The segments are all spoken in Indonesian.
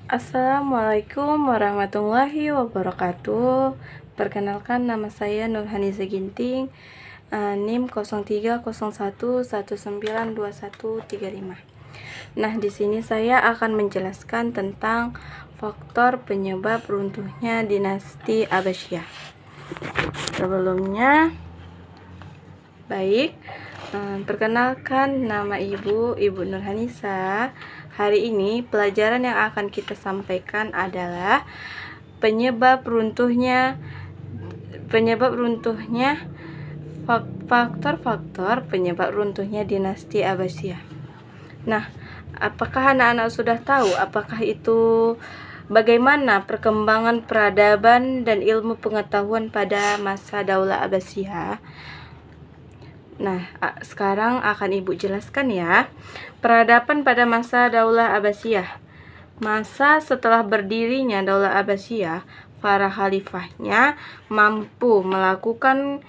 Assalamualaikum warahmatullahi wabarakatuh. Perkenalkan, nama saya Nurhaniza Ginting, NIM 0301192135. Nah, di sini saya akan menjelaskan tentang faktor penyebab runtuhnya dinasti Abbasiyah. Sebelumnya, perkenalkan, nama Ibu Nurhaniza. Hari ini pelajaran yang akan kita sampaikan adalah penyebab runtuhnya faktor-faktor penyebab runtuhnya dinasti Abbasiyah. Nah, apakah anak-anak sudah tahu bagaimana perkembangan peradaban dan ilmu pengetahuan pada masa Daulah Abbasiyah? Nah, sekarang akan Ibu jelaskan ya. Peradaban pada masa Daulah Abbasiyah. Masa setelah berdirinya Daulah Abbasiyah, para khalifahnya mampu melakukan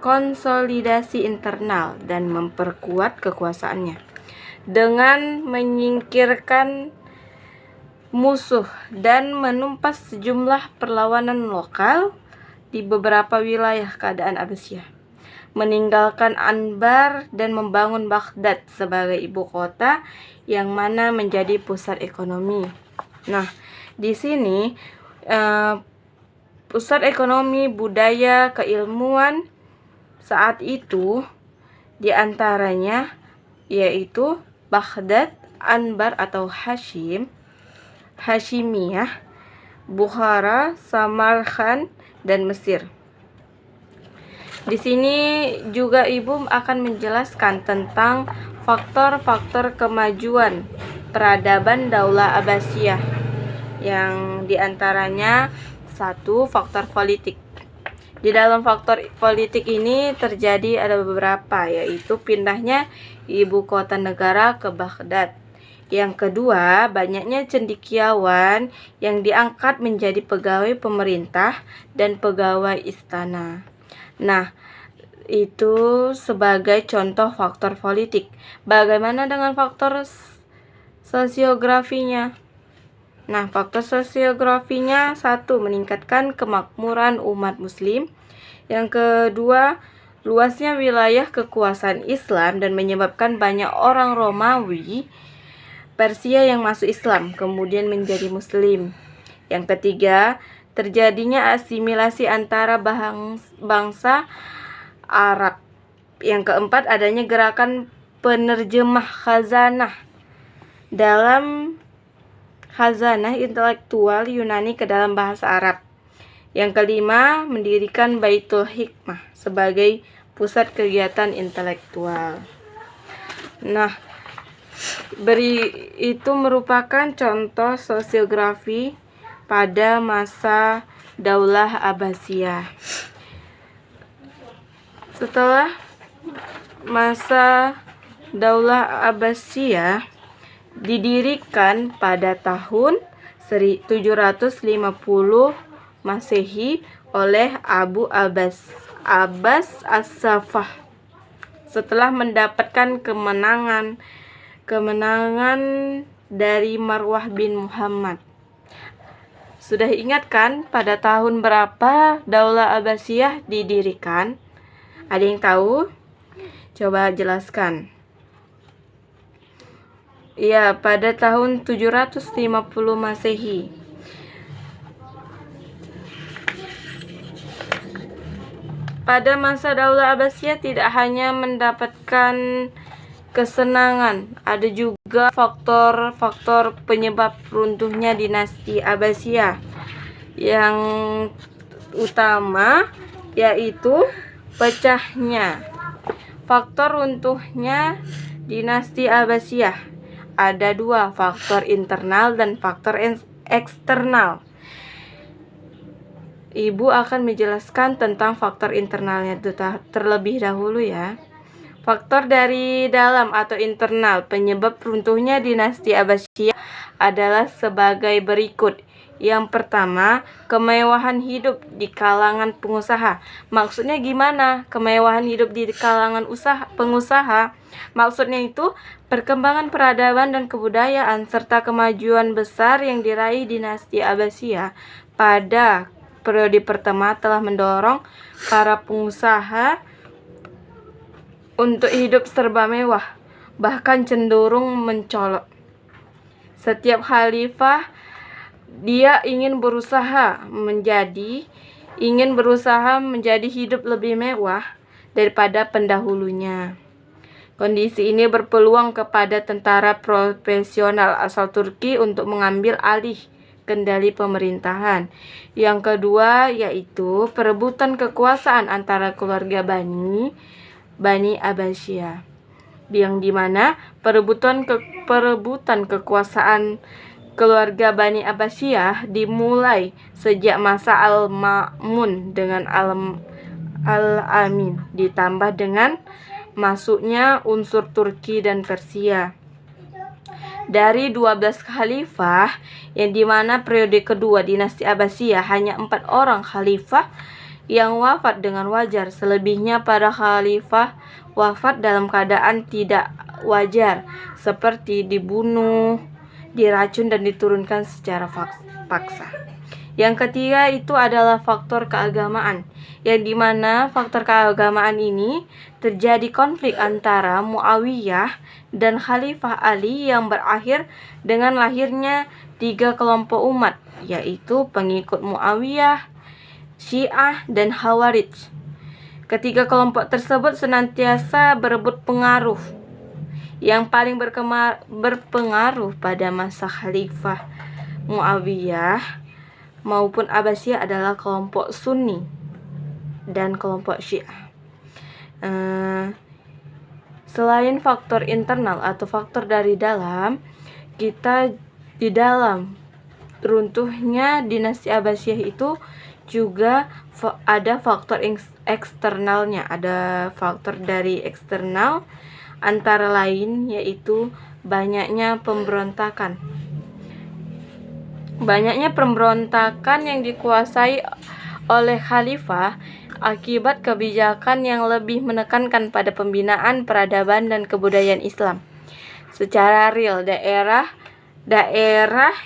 konsolidasi internal dan memperkuat kekuasaannya dengan menyingkirkan musuh dan menumpas sejumlah perlawanan lokal di beberapa wilayah keadaan Abbasiyah, meninggalkan Anbar dan membangun Baghdad sebagai ibu kota yang mana menjadi pusat ekonomi. Nah, di sini pusat ekonomi, budaya, keilmuan saat itu diantaranya yaitu Baghdad, Anbar atau Hashimiyah, Bukhara, Samarkand, dan Mesir. Di sini juga Ibu akan menjelaskan tentang faktor-faktor kemajuan peradaban Daulah Abbasiyah, yang diantaranya satu, faktor politik. Di dalam faktor politik ini terjadi ada beberapa, yaitu pindahnya ibu kota negara ke Baghdad. Yang kedua, banyaknya cendekiawan yang diangkat menjadi pegawai pemerintah dan pegawai istana. Nah, itu sebagai contoh faktor politik. Bagaimana dengan faktor sosiografinya? Nah, faktor sosiografinya satu, meningkatkan kemakmuran umat muslim. Yang kedua, luasnya wilayah kekuasaan Islam dan menyebabkan banyak orang Romawi Persia yang masuk Islam kemudian menjadi muslim. Yang ketiga, terjadinya asimilasi antara bangsa Arab. Yang keempat, adanya gerakan penerjemah khazanah intelektual Yunani ke dalam bahasa Arab. Yang kelima, mendirikan Baitul Hikmah sebagai pusat kegiatan intelektual. Nah, itu merupakan contoh sosiografi pada masa Daulah Abbasiyah. Setelah masa Daulah Abbasiyah didirikan pada tahun 750 Masehi oleh Abu Abbas As-Saffah setelah mendapatkan kemenangan dari Marwah bin Muhammad. Sudah ingat kan pada tahun berapa Daulah Abbasiyah didirikan? Ada yang tahu? Coba jelaskan. Ya, pada tahun 750 Masehi. Pada masa Daulah Abbasiyah tidak hanya mendapatkan kesenangan, ada juga faktor-faktor penyebab runtuhnya dinasti Abbasiyah. Yang utama yaitu pecahnya. Faktor runtuhnya dinasti Abbasiyah ada dua, faktor internal dan faktor eksternal. Ibu akan menjelaskan tentang faktor internalnya terlebih dahulu ya. Faktor dari dalam atau internal penyebab runtuhnya dinasti Abbasiyah adalah sebagai berikut, Yang pertama, kemewahan hidup di kalangan pengusaha. Maksudnya gimana? Kemewahan hidup di kalangan pengusaha. Maksudnya itu perkembangan peradaban dan kebudayaan serta kemajuan besar yang diraih dinasti Abbasiyah pada periode pertama telah mendorong para pengusaha untuk hidup serba mewah, bahkan cenderung mencolok. Setiap khalifah dia ingin berusaha menjadi hidup lebih mewah daripada pendahulunya. Kondisi ini berpeluang kepada tentara profesional asal Turki untuk mengambil alih kendali pemerintahan. Yang kedua yaitu perebutan kekuasaan antara keluarga Bani Abbasiyah, yang dimana perebutan kekuasaan keluarga Bani Abbasiyah dimulai sejak masa Al-Ma'mun dengan Al-Amin, ditambah dengan masuknya unsur Turki dan Persia. Dari 12 khalifah, yang dimana periode kedua dinasti Abbasiyah hanya 4 orang khalifah yang wafat dengan wajar. Selebihnya para khalifah wafat dalam keadaan tidak wajar, seperti dibunuh, diracun, dan diturunkan secara paksa. Yang ketiga itu adalah faktor keagamaan, yang dimana faktor keagamaan ini terjadi konflik antara Muawiyah dan Khalifah Ali yang berakhir dengan lahirnya 3 kelompok umat, yaitu pengikut Muawiyah, Syiah, dan Khawarij. Ketiga kelompok tersebut senantiasa berebut pengaruh. Yang paling berpengaruh pada masa Khalifah Muawiyah maupun Abbasiyah adalah kelompok Sunni dan kelompok Syiah. Selain faktor internal atau faktor dari dalam, kita di dalam runtuhnya dinasti Abbasiyah itu juga ada faktor eksternalnya. Ada faktor dari eksternal, antara lain yaitu banyaknya pemberontakan yang dikuasai oleh khalifah akibat kebijakan yang lebih menekankan pada pembinaan peradaban dan kebudayaan Islam. Secara real, daerah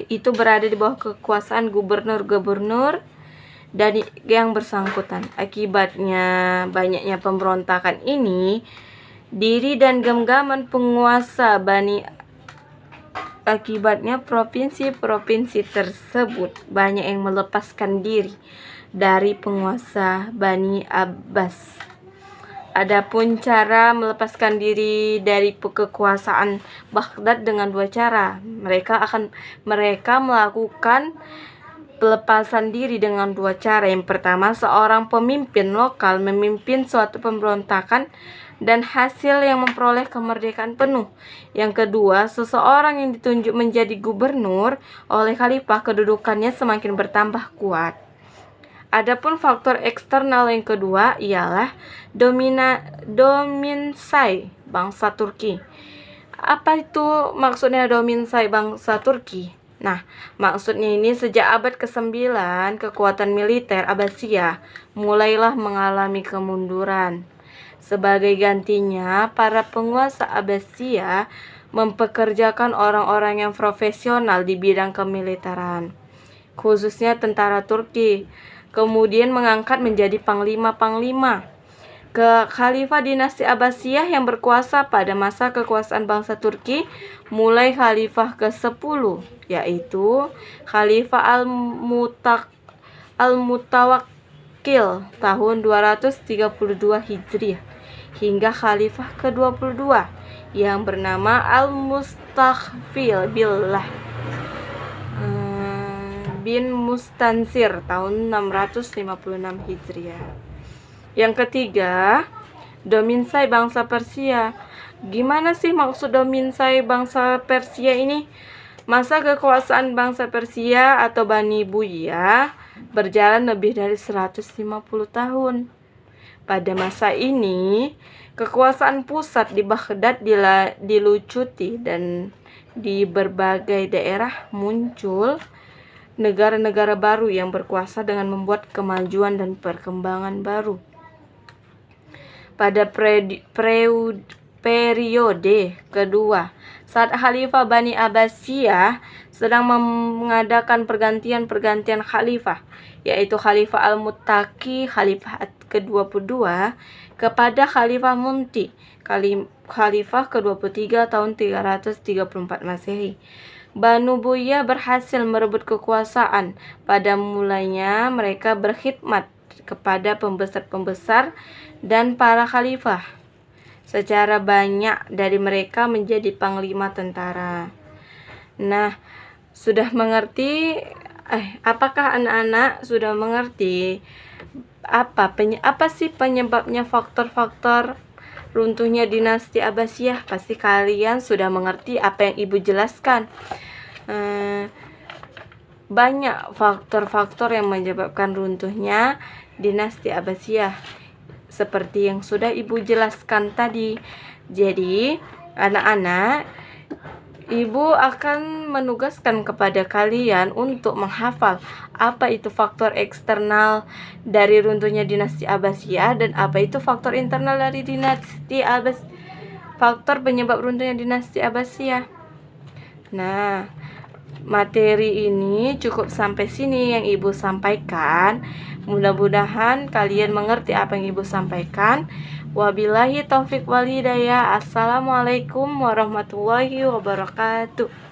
itu berada di bawah kekuasaan gubernur-gubernur dan yang bersangkutan. Akibatnya banyaknya pemberontakan ini, diri dan genggaman penguasa akibatnya provinsi-provinsi tersebut banyak yang melepaskan diri dari penguasa Bani Abbas. Adapun cara melepaskan diri dari kekuasaan Baghdad dengan 2 cara. Mereka melakukan pelepasan diri dengan 2 cara. Yang pertama, seorang pemimpin lokal memimpin suatu pemberontakan dan hasil yang memperoleh kemerdekaan penuh. Yang kedua, seseorang yang ditunjuk menjadi gubernur oleh khalifah, kedudukannya semakin bertambah kuat. Adapun faktor eksternal yang kedua ialah dominasi bangsa Turki. Apa itu maksudnya dominasi bangsa Turki? Nah, maksudnya ini sejak abad ke-9 kekuatan militer Abbasiyah mulailah mengalami kemunduran. Sebagai gantinya, para penguasa Abbasiyah mempekerjakan orang-orang yang profesional di bidang kemiliteran, khususnya tentara Turki, kemudian mengangkat menjadi panglima-panglima. Khalifah dinasti Abbasiyah yang berkuasa pada masa kekuasaan bangsa Turki mulai khalifah ke-10, yaitu Khalifah Al-Mutawakkil tahun 232 Hijriah hingga khalifah ke-22 yang bernama Al-Mustakhfil Billah bin Mustansir tahun 656 Hijriah. Yang ketiga, dominasi bangsa Persia. Gimana sih maksud dominasi bangsa Persia ini? Masa kekuasaan bangsa Persia atau Bani Buya berjalan lebih dari 150 tahun. Pada masa ini, kekuasaan pusat di Baghdad dilucuti dan di berbagai daerah muncul negara-negara baru yang berkuasa dengan membuat kemajuan dan perkembangan baru. Pada periode kedua, saat Khalifah Bani Abbasiyah sedang mengadakan pergantian khalifah, yaitu Khalifah Al-Muttaqi, Khalifah ke-22, kepada Khalifah Munti, Khalifah ke-23 tahun 334 Masehi. Banu Buya berhasil merebut kekuasaan. Pada mulanya mereka berkhidmat kepada pembesar-pembesar dan para khalifah. Secara banyak dari mereka menjadi panglima tentara. Nah, sudah mengerti? Apakah anak-anak sudah mengerti apa sih penyebabnya, faktor-faktor runtuhnya dinasti Abbasiyah? Pasti kalian sudah mengerti apa yang Ibu jelaskan. Banyak faktor-faktor yang menyebabkan runtuhnya dinasti Abbasiyah, seperti yang sudah Ibu jelaskan tadi. Jadi, anak-anak, Ibu akan menugaskan kepada kalian untuk menghafal apa itu faktor eksternal dari runtuhnya dinasti Abbasiyah dan apa itu faktor internal dari dinasti Abbasiyah, faktor penyebab runtuhnya dinasti Abbasiyah. Nah, materi ini cukup sampai sini yang Ibu sampaikan. Mudah-mudahan kalian mengerti apa yang Ibu sampaikan. Wabillahi taufik wal hidayah. Assalamualaikum warahmatullahi wabarakatuh.